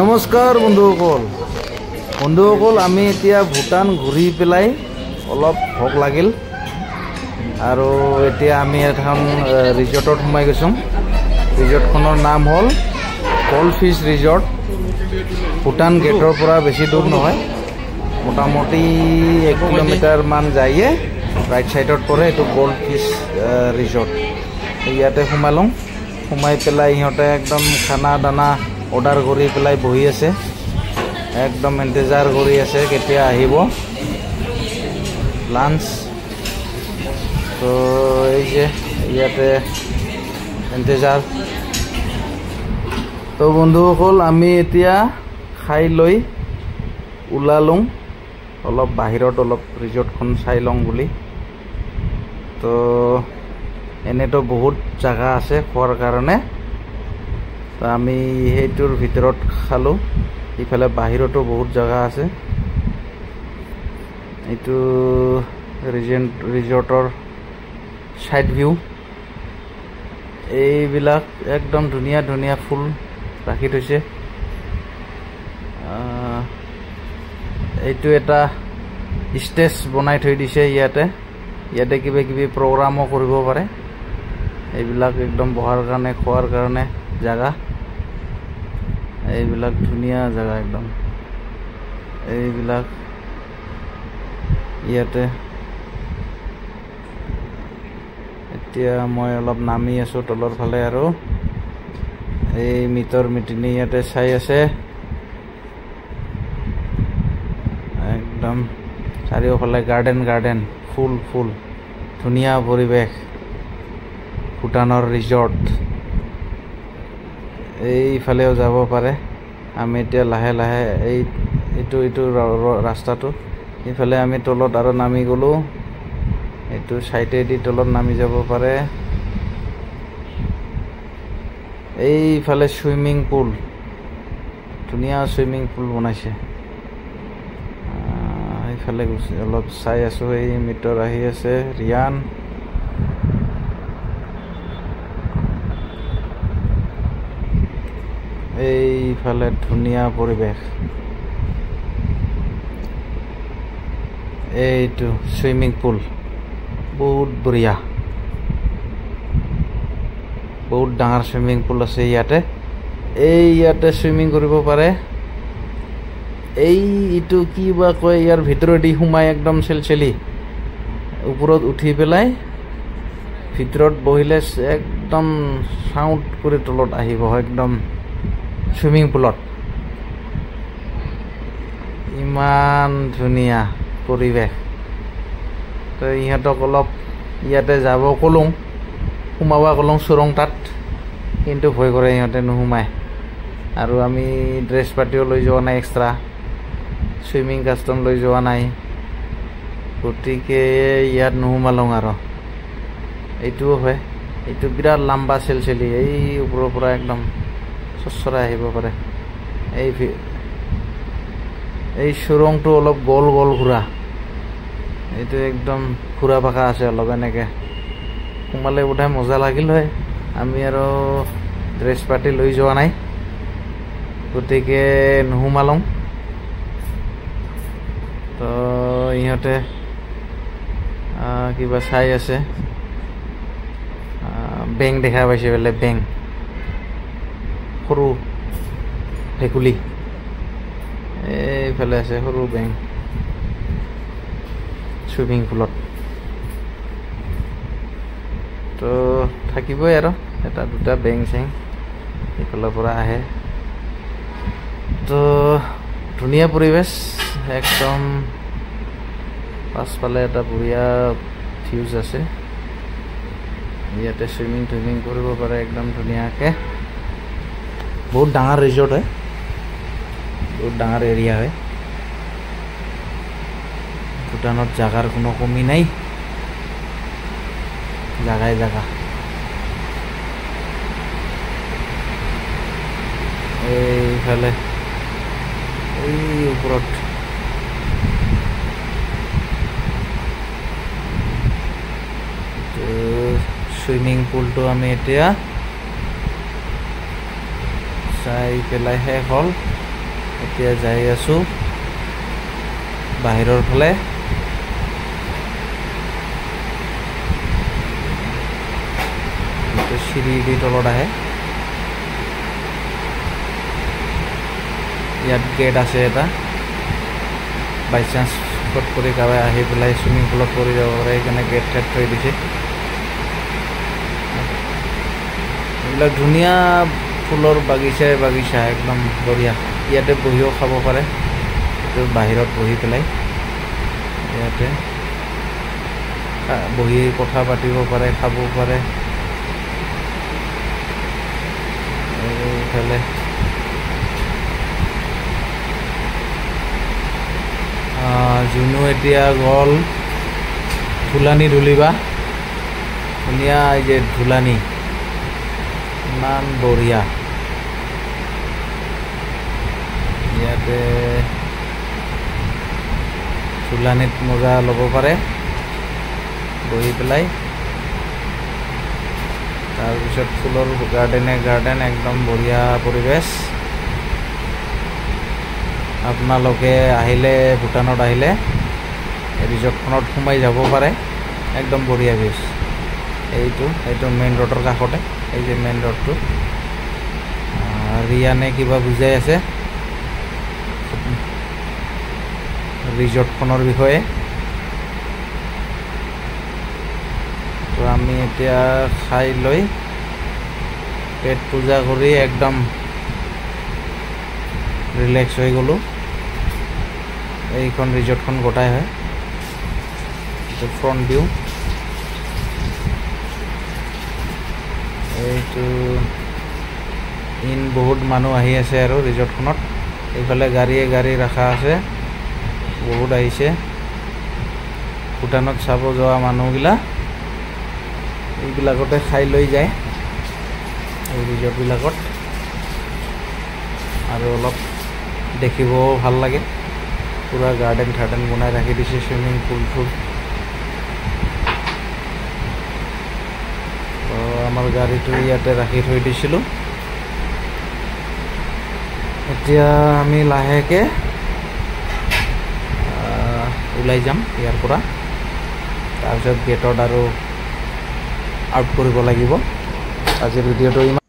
নমস্কাৰ বন্ধুসকল আমি এতিয়া ভূটান ঘূৰি পেলাই অলপ ভোক লাগিল আৰু এতিয়া আমি এখন ৰিজৰ্টত সোমাই গৈছোঁ। ৰিজৰ্টখনৰ নাম হ'ল গোল্ডফিছ ৰিজৰ্ট। ভূটান গেটৰ পৰা বেছি দূৰ নহয়, মোটামুটি 1 কিলোমিটাৰ মান যায়ে ৰাইট সাইডত পৰে। এইটো গোল্ডফিছ ৰিজৰ্ট। ইয়াতে সোমালোঁ, সোমাই পেলাই ইহঁতে একদম খানা দানা অৰ্ডাৰ কৰি পেলাই বহি আছে, একদম ইন্তজাৰ কৰি আছে কেতিয়া আহিব লাঞ্চ। তো এই যে ইয়াতে ইন্তজাৰ। তো বন্ধুসকল আমি এতিয়া খাই লৈ ওলালোঁ অলপ বাহিৰত, অলপ ৰিজৰ্টখন চাই লওঁ বুলি। তো এনেতো বহুত জাগা আছে খোৱাৰ কাৰণে, তো আমি সেইটোৰ ভিতৰত খালোঁ। ইফালে বাহিৰতো বহুত জাগা আছে। এইটো ৰিজৰ্টৰ সাইড ভিউ। এইবিলাক একদম ধুনীয়া ধুনীয়া ফুল ৰাখি থৈছে। এইটো এটা ষ্টেজ বনাই থৈ দিছে ইয়াতে কিবা কিবি প্ৰগ্ৰামো কৰিব পাৰে। এইবিলাক একদম বহাৰ কাৰণে, খোৱাৰ কাৰণে জাগা। এইবিলাক ধুনীয়া জাগা একদম। এইবিলাক ইয়াতে এতিয়া মই অলপ নামি আছোঁ তলৰ ফালে, আৰু এই মিটৰ মিটিনি ইয়াতে চাই আছে। একদম চাৰিওফালে গাৰ্ডেন, ফুল ধুনীয়া পৰিৱেশ। ভূটানৰ ৰিজৰ্ট এইফালেও যাব পাৰে। আমি এতিয়া লাহে লাহে এইটো ৰাস্তাটো ইফালে আমি তলত আৰু নামি গ'লোঁ। এইটো চাইডেদি তলত নামি যাব পাৰে। এইফালে চুইমিং পুল, ধুনীয়া চুইমিং পুল বনাইছে। এইফালে অলপ চাই আছোঁ, এই মিটৰ আহি আছে ৰিয়ান। এইফালে ধুনীয়া পৰিৱেশ। এইটো চুইমিং পুল বহুত বঢ়িয়া, বহুত ডাঙৰ চুইমিং পুল আছে ইয়াতে। ইয়াতে চুইমিং কৰিব পাৰে। এইটো কি বা কয়, ইয়াৰ ভিতৰেদি সোমাই একদম চেলচেলি ওপৰত উঠি পেলাই ভিতৰত বহিলে একদম চাউণ্ড কৰি তলত আহিব একদম চুইমিং পুলত। ইমান ধুনীয়া পৰিৱেশ। তো ইহঁতক অলপ ইয়াতে যাব ক'লোঁ, সোমাব ক'লোঁ চুৰং তাত, কিন্তু ভয় কৰে ইহঁতে, নোসোমায়। আৰু আমি ড্ৰেছ পাতিও লৈ যোৱা নাই, এক্সট্ৰা চুইমিং কাষ্টম লৈ যোৱা নাই, গতিকে ইয়াত নোসোমালোঁ। আৰু এইটোও হয়, এইটো বিৰাট লাম্বা চেলচেলি, এই ওপৰৰ পৰা একদম চৰাই আহিব পাৰে। এই চুৰংটো অলপ গোল ঘূৰা, এইটো একদম ঘূৰা পাকা আছে অলপ। এনেকৈ সোমালে বোধহয় মজা লাগিল হয়। আমি আৰু ড্ৰেছ পাতি লৈ যোৱা নাই, গতিকে নোসোমালোঁ। তো ইহঁতে কিবা চাই আছে, বেং দেখা পাইছে বোলে, বেং, সৰু ভেকুলী। এইফালে আছে সৰু বেং চুইমিং পুলত। তো থাকিবই আৰু এটা দুটা বেং চেং এইফালৰ পৰা আহে। তো ধুনীয়া পৰিৱেশ একদম। পাছফালে এটা বঢ়িয়া ভিউজ আছে। ইয়াতে চুইমিং কৰিব পাৰে একদম ধুনীয়াকৈ। বহুত ডাঙৰ ৰিজৰ্ট হয়, বহুত ডাঙৰ এৰিয়া হয়। ভূটানত জাগাৰ কোনো কমি নাই, জাগাই জাগা। এইফালে এই ওপৰত চুইমিং পুলটো আমি এতিয়া চাই পেলাই শেষ হ'ল। এতিয়া যাই আছোঁ বাহিৰৰ ফালে। চিৰি দি তলত আহে। ইয়াত গেট আছে এটা, বাই চান্স ফট কৰি কাৰোবাই আহি পেলাই চুইমিং পুলত পৰি যাব পাৰে, সেইকাৰণে গেট ঠেট থৈ দিছে। এইবিলাক ধুনীয়া ফুলৰ বাগিচা একদম বঢ়িয়া। ইয়াতে বহিও খাব পাৰে, এইটো বাহিৰত বহি পেলাই ইয়াতে বহি কথা পাতিব পাৰে, খাব পাৰে। এইফালে জুনু এতিয়া গ'ল ধুলানি ধুলিবা। ধুনীয়া এই যে ধুলানি, ইমান বঢ়িয়া। ইয়াতে ধুলানিত মজা ল'ব পাৰে বহি পেলাই। তাৰপিছত ফুলৰ গাৰ্ডেন একদম বঢ়িয়া পৰিৱেশ। আপোনালোকে আহিলে, ভূটানত আহিলে ৰিজৰ্টখনত সোমাই যাব পাৰে, একদম বঢ়িয়া ভিউজ। এইটো মেইন ৰোডৰ কাষতে, এই যে মেইন ৰোডটো। ৰিয়ানে কিবা বুজাই আছে ৰিজৰ্টখনৰ বিষয়ে। তো আমি এতিয়া খাই লৈ পেট পূজা কৰি একদম ৰিলেক্স হৈ গ'লোঁ। এইখন ৰিজৰ্টখন গোটাই হয়, এইটো ফ্ৰণ্ট ভিউ। এইটো বহুত মানুহ আহি আছে আৰু ৰিজৰ্টখনত। এইফালে গাড়ী ৰখা আছে, বহুত আহিছে। ভূটানত চাব যোৱা মানুহবিলাক এইবিলাকতে খাই লৈ যায়, এই ৰিজৰ্টবিলাকত। আৰু অলপ দেখিবও ভাল লাগে, পূৰা গাৰ্ডেন বনাই ৰাখি দিছে, চুইমিং পুল। তো আমাৰ গাড়ীটো ইয়াতে ৰাখি থৈ দিছিলোঁ। এতিয়া আমি লাহেকৈ ওলাই যাম ইয়াৰ পৰা। তাৰপিছত গেটত আৰু আউট কৰিব লাগিব। আজিৰ ভিডিঅ'টো ইমান।